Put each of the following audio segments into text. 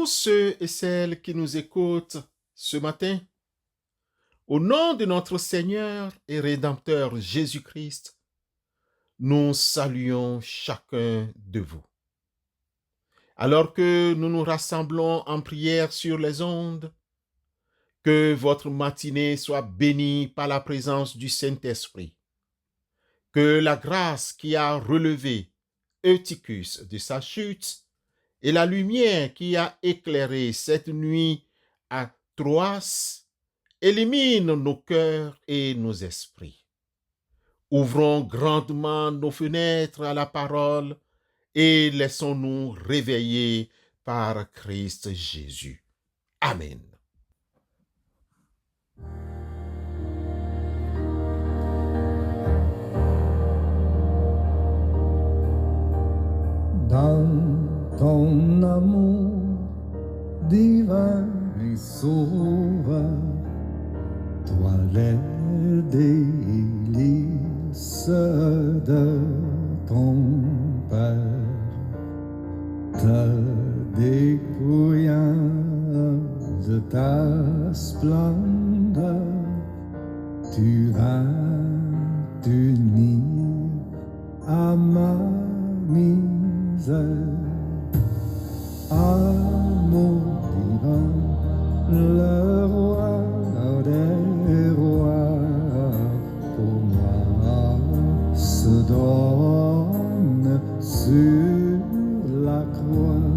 tous ceux et celles qui nous écoutent ce matin. Au nom de notre Seigneur et Rédempteur Jésus-Christ, nous saluons chacun de vous. Alors que nous nous rassemblons en prière sur les ondes, que votre matinée soit bénie par la présence du Saint-Esprit. Que la grâce qui a relevé Eutychus de sa chute et la lumière qui a éclairé cette nuit à Troas élimine nos cœurs et nos esprits. Ouvrons grandement nos fenêtres à la parole et laissons-nous réveiller par Christ Jésus. Amen. Dans ton amour divin et sauveur, toi les délices de ton Père, te dépouillant de ta splendeur, tu vas t'unir à ma misère. Amour divin, le roi des rois, pour moi se donne sur la croix.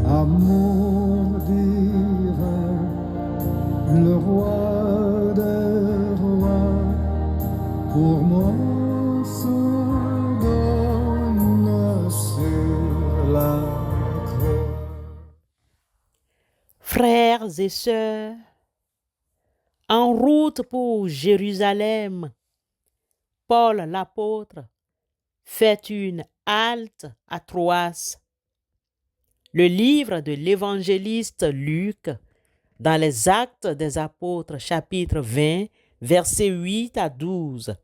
Amour divin, le roi des rois, pour moi se donne sur la croix. Frères et sœurs, en route pour Jérusalem, Paul l'apôtre fait une halte à Troas. Le livre de l'évangéliste Luc, dans les Actes des Apôtres, chapitre 20, versets 8 à 12,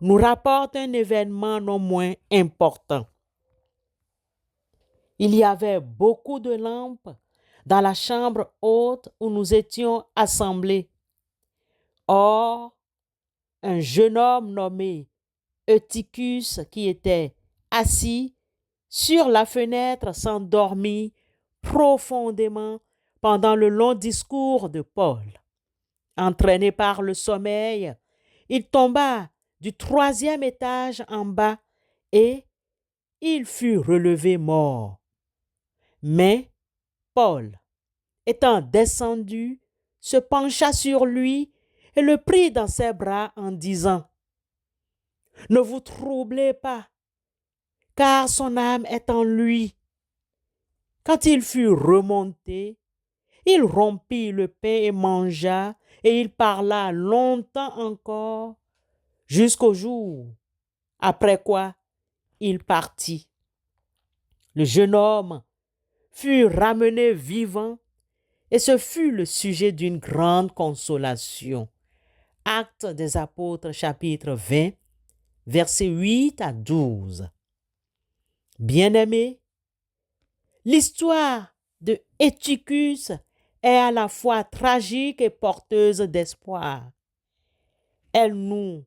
nous rapporte un événement non moins important. Il y avait beaucoup de lampes dans la chambre haute où nous étions assemblés. Or, un jeune homme nommé Eutychus, qui était assis sur la fenêtre, s'endormit profondément pendant le long discours de Paul. Entraîné par le sommeil, il tomba du 3e étage en bas et il fut relevé mort. Mais Paul, étant descendu, se pencha sur lui et le prit dans ses bras en disant : « Ne vous troublez pas, car son âme est en lui. » Quand il fut remonté, il rompit le pain et mangea, et il parla longtemps encore, jusqu'au jour, après quoi il partit. Le jeune homme fut ramené vivant, et ce fut le sujet d'une grande consolation. Actes des Apôtres, chapitre 20, versets 8 à 12. Bien-aimés, l'histoire de Eutychus est à la fois tragique et porteuse d'espoir. Elle nous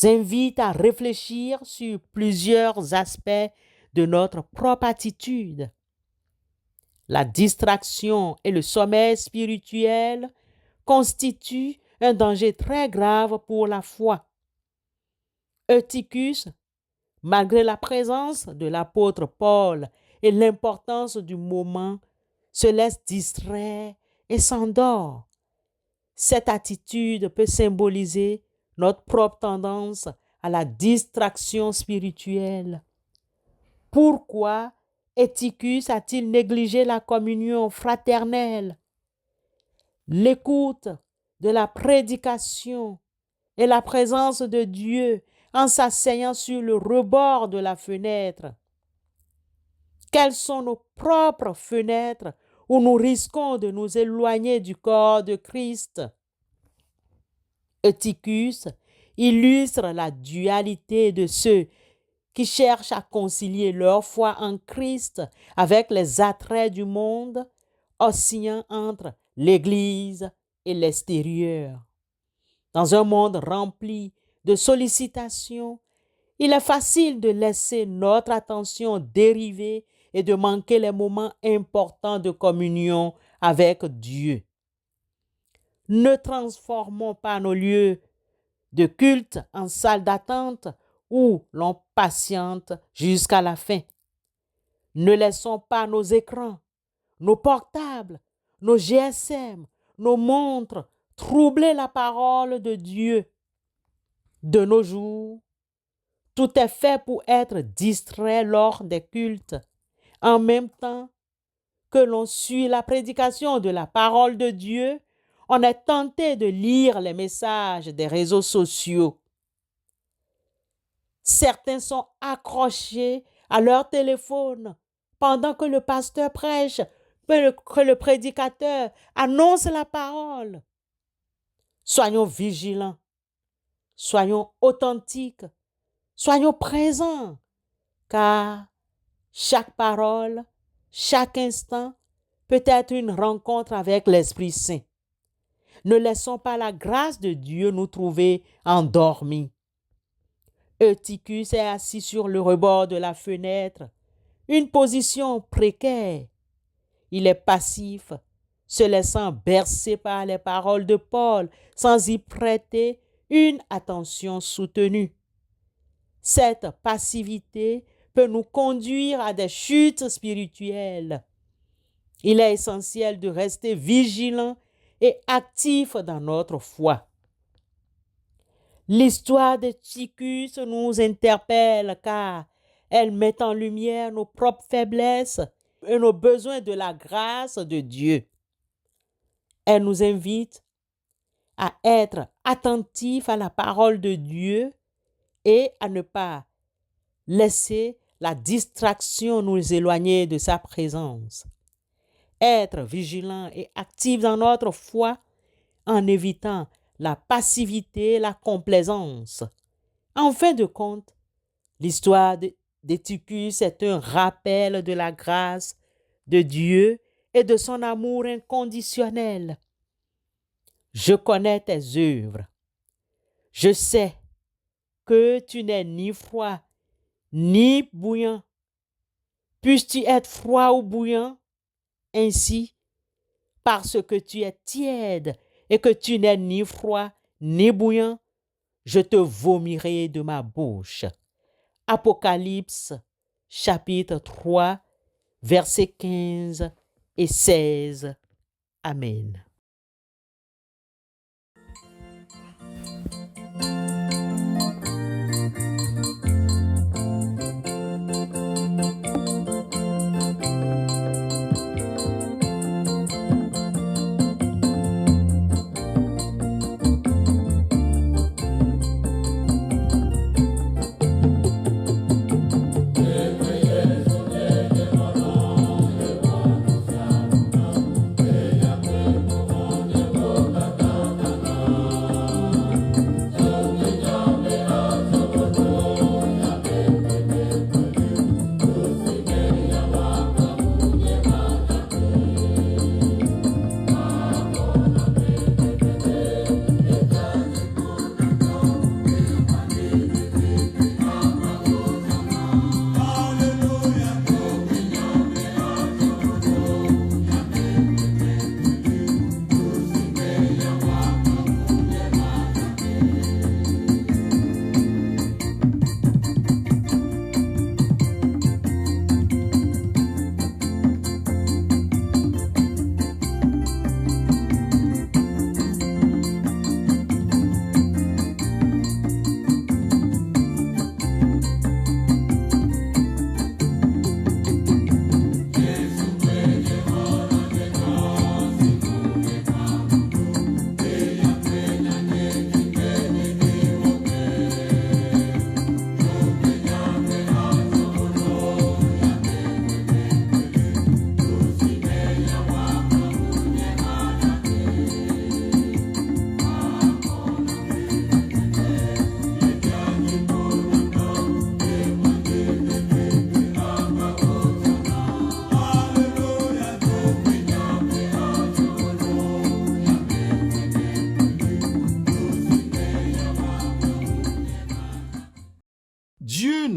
invite à réfléchir sur plusieurs aspects de notre propre attitude. La distraction et le sommeil spirituel constituent un danger très grave pour la foi. Eutychus, malgré la présence de l'apôtre Paul et l'importance du moment, se laisse distraire et s'endort. Cette attitude peut symboliser notre propre tendance à la distraction spirituelle. Pourquoi Eutychus a-t-il négligé la communion fraternelle, l'écoute de la prédication et la présence de Dieu en s'asseyant sur le rebord de la fenêtre? Quelles sont nos propres fenêtres où nous risquons de nous éloigner du corps de Christ? Eutychus illustre la dualité de ceux qui cherchent à concilier leur foi en Christ avec les attraits du monde, oscillant entre l'Église et l'extérieur. Dans un monde rempli de sollicitations, il est facile de laisser notre attention dériver et de manquer les moments importants de communion avec Dieu. Ne transformons pas nos lieux de culte en salle d'attente où l'on patiente jusqu'à la fin. Ne laissons pas nos écrans, nos portables, nos GSM, nos montres troubler la parole de Dieu. De nos jours, tout est fait pour être distrait lors des cultes, en même temps que l'on suit la prédication de la parole de Dieu. On est tenté de lire les messages des réseaux sociaux. Certains sont accrochés à leur téléphone pendant que le pasteur prêche, que le prédicateur annonce la parole. Soyons vigilants, soyons authentiques, soyons présents, car chaque parole, chaque instant peut être une rencontre avec l'Esprit Saint. Ne laissons pas la grâce de Dieu nous trouver endormis. Eutychus est assis sur le rebord de la fenêtre, une position précaire. Il est passif, se laissant bercer par les paroles de Paul sans y prêter une attention soutenue. Cette passivité peut nous conduire à des chutes spirituelles. Il est essentiel de rester vigilant et actif dans notre foi. L'histoire d'Eutychus nous interpelle car elle met en lumière nos propres faiblesses et nos besoins de la grâce de Dieu. Elle nous invite à être attentifs à la parole de Dieu et à ne pas laisser la distraction nous éloigner de sa présence. Être vigilant et actif dans notre foi en évitant la passivité, la complaisance. En fin de compte, l'histoire d'Eutychus est un rappel de la grâce de Dieu et de son amour inconditionnel. Je connais tes œuvres. Je sais que tu n'es ni froid ni bouillant. Puisses-tu être froid ou bouillant? Ainsi, parce que tu es tiède et que tu n'es ni froid ni bouillant, je te vomirai de ma bouche. Apocalypse, chapitre 3, versets 15 et 16. Amen.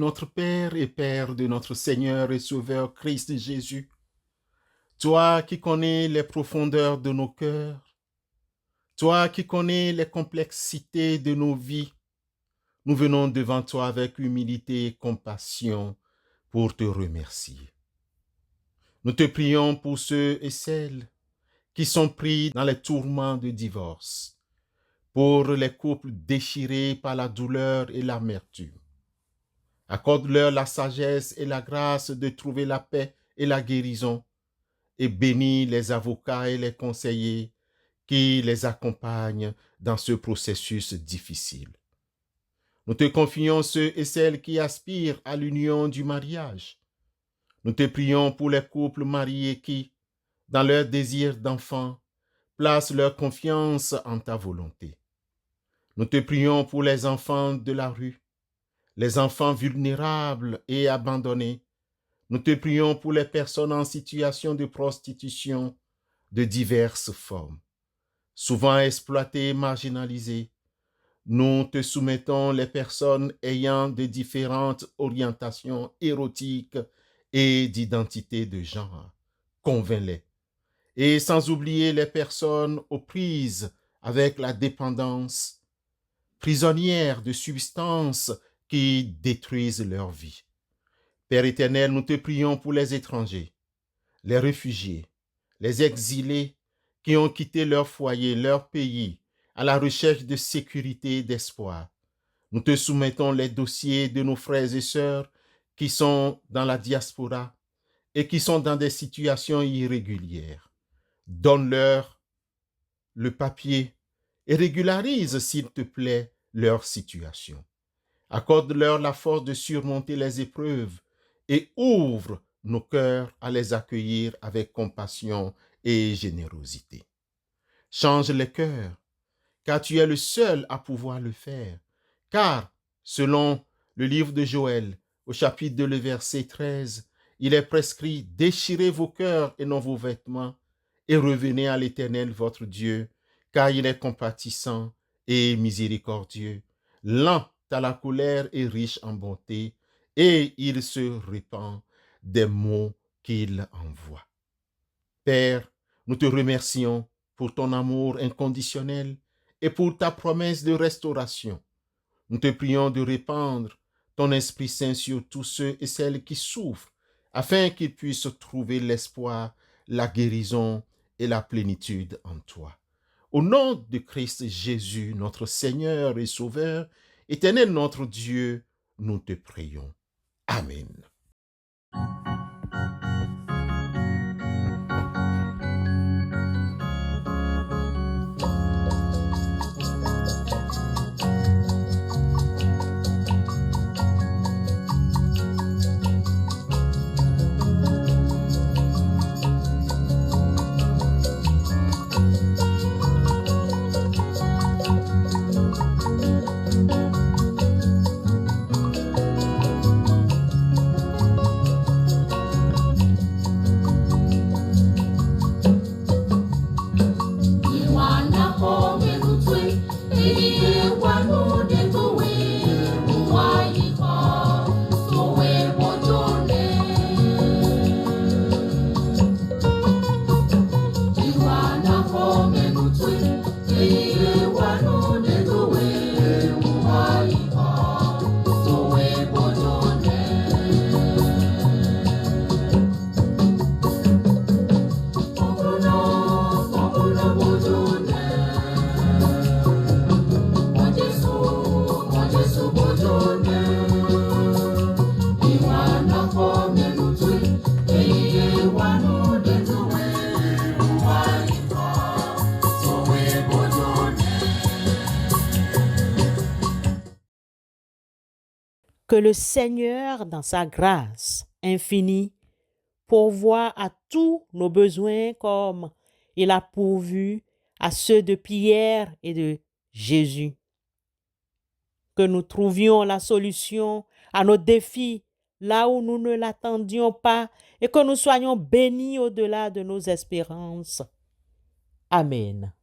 notre Père et Père de notre Seigneur et Sauveur Christ Jésus, toi qui connais les profondeurs de nos cœurs, toi qui connais les complexités de nos vies, nous venons devant toi avec humilité et compassion pour te remercier. Nous te prions pour ceux et celles qui sont pris dans les tourments de divorce, pour les couples déchirés par la douleur et l'amertume. Accorde-leur la sagesse et la grâce de trouver la paix et la guérison, et bénis les avocats et les conseillers qui les accompagnent dans ce processus difficile. Nous te confions ceux et celles qui aspirent à l'union du mariage. Nous te prions pour les couples mariés qui, dans leur désir d'enfant, placent leur confiance en ta volonté. Nous te prions pour les enfants de la rue, les enfants vulnérables et abandonnés. Nous te prions pour les personnes en situation de prostitution de diverses formes, souvent exploitées et marginalisées. Nous te soumettons les personnes ayant de différentes orientations érotiques et d'identité de genre. Convainc-les. Et sans oublier les personnes aux prises avec la dépendance, prisonnières de substances qui détruisent leur vie. Père éternel, nous te prions pour les étrangers, les réfugiés, les exilés qui ont quitté leur foyer, leur pays, à la recherche de sécurité et d'espoir. Nous te soumettons les dossiers de nos frères et sœurs qui sont dans la diaspora et qui sont dans des situations irrégulières. Donne-leur le papier et régularise, s'il te plaît, leur situation. Accorde-leur la force de surmonter les épreuves et ouvre nos cœurs à les accueillir avec compassion et générosité. Change les cœurs, car tu es le seul à pouvoir le faire. Car, selon le livre de Joël, au chapitre 2, le verset 13, il est prescrit: déchirez vos cœurs et non vos vêtements, et revenez à l'Éternel votre Dieu, car il est compatissant et miséricordieux, lent à la colère et riche en bonté, et il se répand des mots qu'il envoie. Père, nous te remercions pour ton amour inconditionnel et pour ta promesse de restauration. Nous te prions de répandre ton Esprit Saint sur tous ceux et celles qui souffrent, afin qu'ils puissent trouver l'espoir, la guérison et la plénitude en toi. Au nom de Christ Jésus, notre Seigneur et Sauveur, Éternel notre Dieu, nous te prions. Amen. Que le Seigneur, dans sa grâce infinie, pourvoie à tous nos besoins comme il a pourvu à ceux de Pierre et de Jésus. Que nous trouvions la solution à nos défis là où nous ne l'attendions pas et que nous soyons bénis au-delà de nos espérances. Amen.